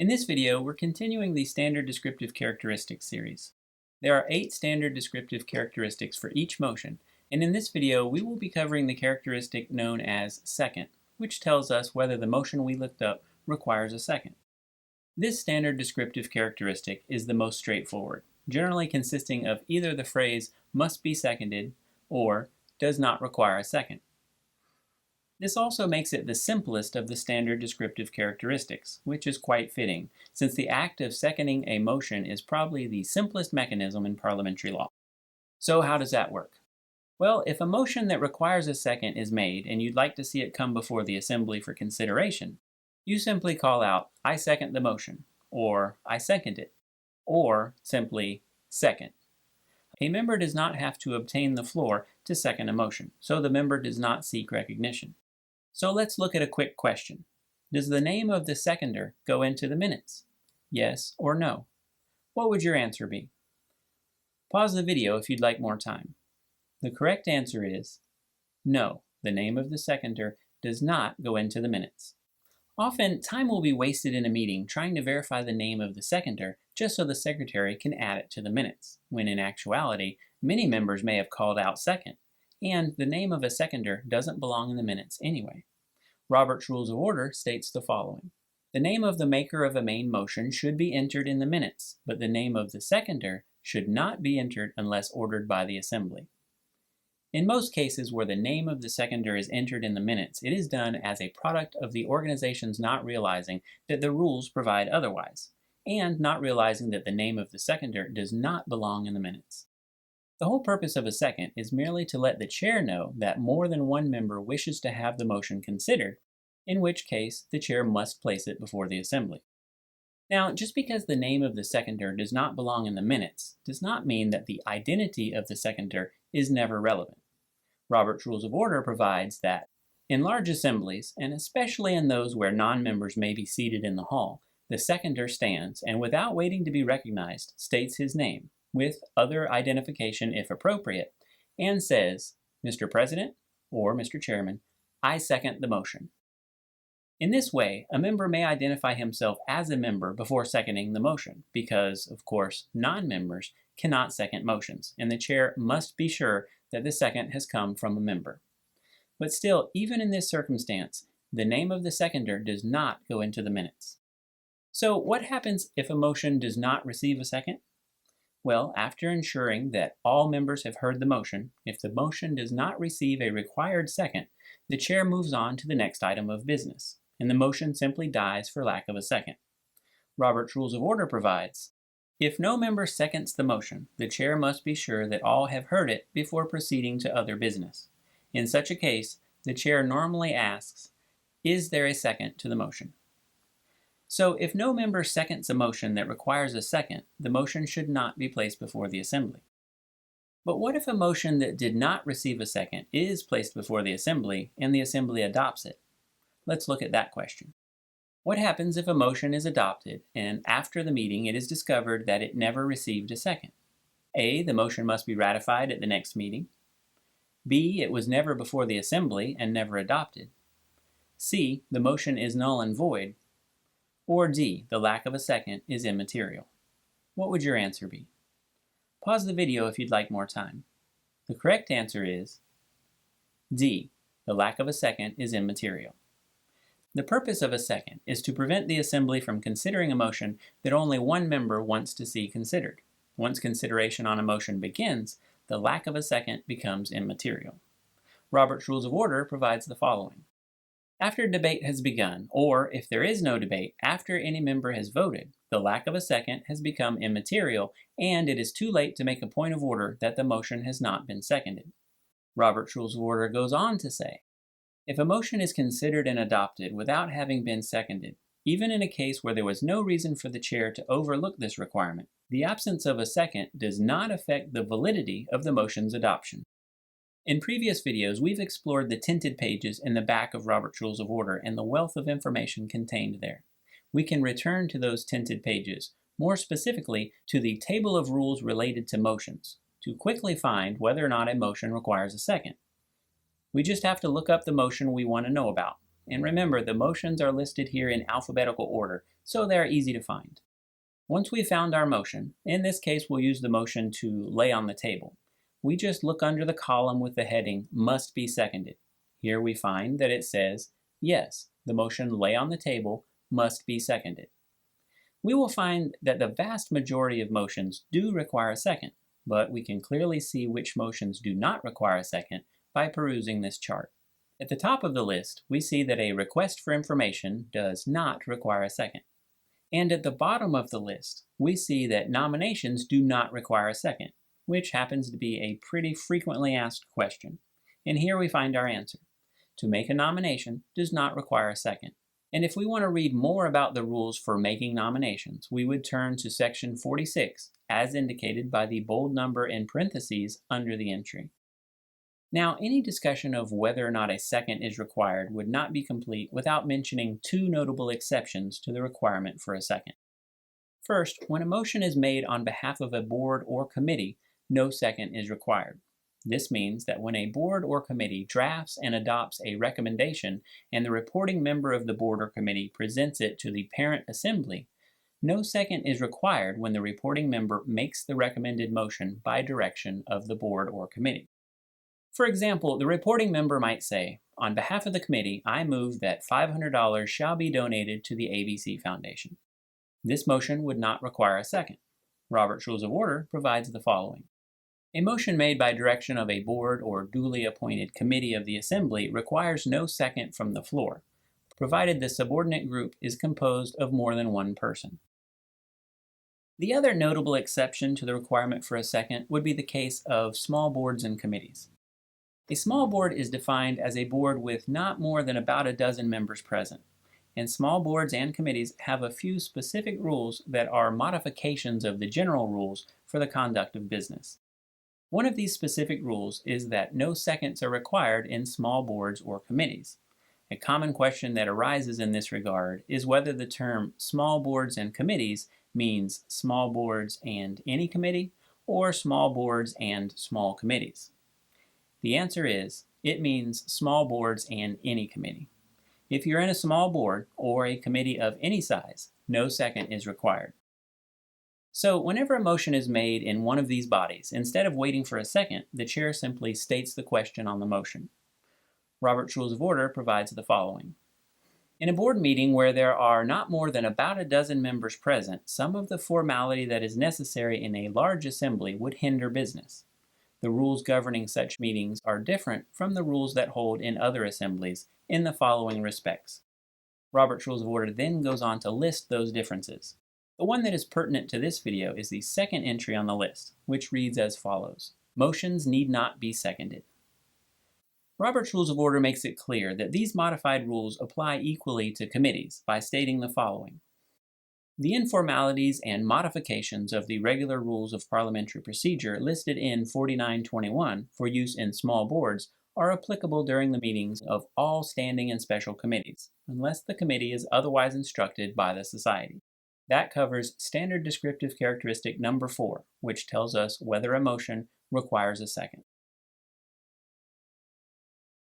In this video, we're continuing the standard descriptive characteristics series. There are 8 standard descriptive characteristics for each motion, and in this video we will be covering the characteristic known as second, which tells us whether the motion we looked up requires a second. This standard descriptive characteristic is the most straightforward, generally consisting of either the phrase must be seconded or does not require a second. This also makes it the simplest of the standard descriptive characteristics, which is quite fitting, since the act of seconding a motion is probably the simplest mechanism in parliamentary law. So how does that work? Well, if a motion that requires a second is made and you'd like to see it come before the assembly for consideration, you simply call out, "I second the motion," or "I second it," or simply "second." A member does not have to obtain the floor to second a motion, so the member does not seek recognition. So let's look at a quick question. Does the name of the seconder go into the minutes? Yes or no? What would your answer be? Pause the video if you'd like more time. The correct answer is no, the name of the seconder does not go into the minutes. Often, time will be wasted in a meeting trying to verify the name of the seconder just so the secretary can add it to the minutes, when in actuality, many members may have called out second, and the name of a seconder doesn't belong in the minutes anyway. Robert's Rules of Order states the following. The name of the maker of a main motion should be entered in the minutes, but the name of the seconder should not be entered unless ordered by the assembly. In most cases where the name of the seconder is entered in the minutes, it is done as a product of the organization's not realizing that the rules provide otherwise, and not realizing that the name of the seconder does not belong in the minutes. The whole purpose of a second is merely to let the chair know that more than one member wishes to have the motion considered, in which case the chair must place it before the assembly. Now, just because the name of the seconder does not belong in the minutes does not mean that the identity of the seconder is never relevant. Robert's Rules of Order provides that in large assemblies, and especially in those where non-members may be seated in the hall, the seconder stands and without waiting to be recognized states his name, with other identification if appropriate, and says, "Mr. President," or "Mr. Chairman, I second the motion." In this way, a member may identify himself as a member before seconding the motion, because, of course, non-members cannot second motions, and the chair must be sure that the second has come from a member. But still, even in this circumstance, the name of the seconder does not go into the minutes. So what happens if a motion does not receive a second? Well, after ensuring that all members have heard the motion, if the motion does not receive a required second, the chair moves on to the next item of business, and the motion simply dies for lack of a second. Robert's Rules of Order provides, if no member seconds the motion, the chair must be sure that all have heard it before proceeding to other business. In such a case, the chair normally asks, is there a second to the motion? So if no member seconds a motion that requires a second, the motion should not be placed before the assembly. But what if a motion that did not receive a second is placed before the assembly and the assembly adopts it? Let's look at that question. What happens if a motion is adopted and after the meeting it is discovered that it never received a second? A, the motion must be ratified at the next meeting. B, it was never before the assembly and never adopted. C, the motion is null and void. Or D, the lack of a second is immaterial. What would your answer be? Pause the video if you'd like more time. The correct answer is D, the lack of a second is immaterial. The purpose of a second is to prevent the assembly from considering a motion that only one member wants to see considered. Once consideration on a motion begins, the lack of a second becomes immaterial. Robert's Rules of Order provides the following. After debate has begun, or if there is no debate, after any member has voted, the lack of a second has become immaterial, and it is too late to make a point of order that the motion has not been seconded. Robert's Rules of Order goes on to say, if a motion is considered and adopted without having been seconded, even in a case where there was no reason for the chair to overlook this requirement, the absence of a second does not affect the validity of the motion's adoption. In previous videos, we've explored the tinted pages in the back of Robert's Rules of Order and the wealth of information contained there. We can return to those tinted pages, more specifically to the table of rules related to motions, to quickly find whether or not a motion requires a second. We just have to look up the motion we want to know about. And remember, the motions are listed here in alphabetical order, so they are easy to find. Once we've found our motion, in this case we'll use the motion to lay on the table, we just look under the column with the heading must be seconded. Here we find that it says, yes, the motion lay on the table must be seconded. We will find that the vast majority of motions do require a second, but we can clearly see which motions do not require a second by perusing this chart. At the top of the list, we see that a request for information does not require a second. And at the bottom of the list, we see that nominations do not require a second, which happens to be a pretty frequently asked question. And here we find our answer. To make a nomination does not require a second. And if we want to read more about the rules for making nominations, we would turn to section 46, as indicated by the bold number in parentheses under the entry. Now, any discussion of whether or not a second is required would not be complete without mentioning two notable exceptions to the requirement for a second. First, when a motion is made on behalf of a board or committee, no second is required. This means that when a board or committee drafts and adopts a recommendation and the reporting member of the board or committee presents it to the parent assembly, no second is required when the reporting member makes the recommended motion by direction of the board or committee. For example, the reporting member might say, on behalf of the committee, I move that $500 shall be donated to the ABC Foundation. This motion would not require a second. Robert's Rules of Order provides the following. A motion made by direction of a board or duly appointed committee of the assembly requires no second from the floor, provided the subordinate group is composed of more than one person. The other notable exception to the requirement for a second would be the case of small boards and committees. A small board is defined as a board with not more than about a dozen members present, and small boards and committees have a few specific rules that are modifications of the general rules for the conduct of business. One of these specific rules is that no seconds are required in small boards or committees. A common question that arises in this regard is whether the term small boards and committees means small boards and any committee, or small boards and small committees. The answer is, it means small boards and any committee. If you're in a small board or a committee of any size, no second is required. So whenever a motion is made in one of these bodies, instead of waiting for a second, the chair simply states the question on the motion. Robert's Rules of Order provides the following. In a board meeting where there are not more than about a dozen members present, some of the formality that is necessary in a large assembly would hinder business. The rules governing such meetings are different from the rules that hold in other assemblies in the following respects. Robert's Rules of Order then goes on to list those differences. The one that is pertinent to this video is the second entry on the list, which reads as follows. Motions need not be seconded. Robert's Rules of Order makes it clear that these modified rules apply equally to committees by stating the following. The informalities and modifications of the regular rules of parliamentary procedure listed in 4921 for use in small boards are applicable during the meetings of all standing and special committees, unless the committee is otherwise instructed by the society. That covers standard descriptive characteristic number 4, which tells us whether a motion requires a second.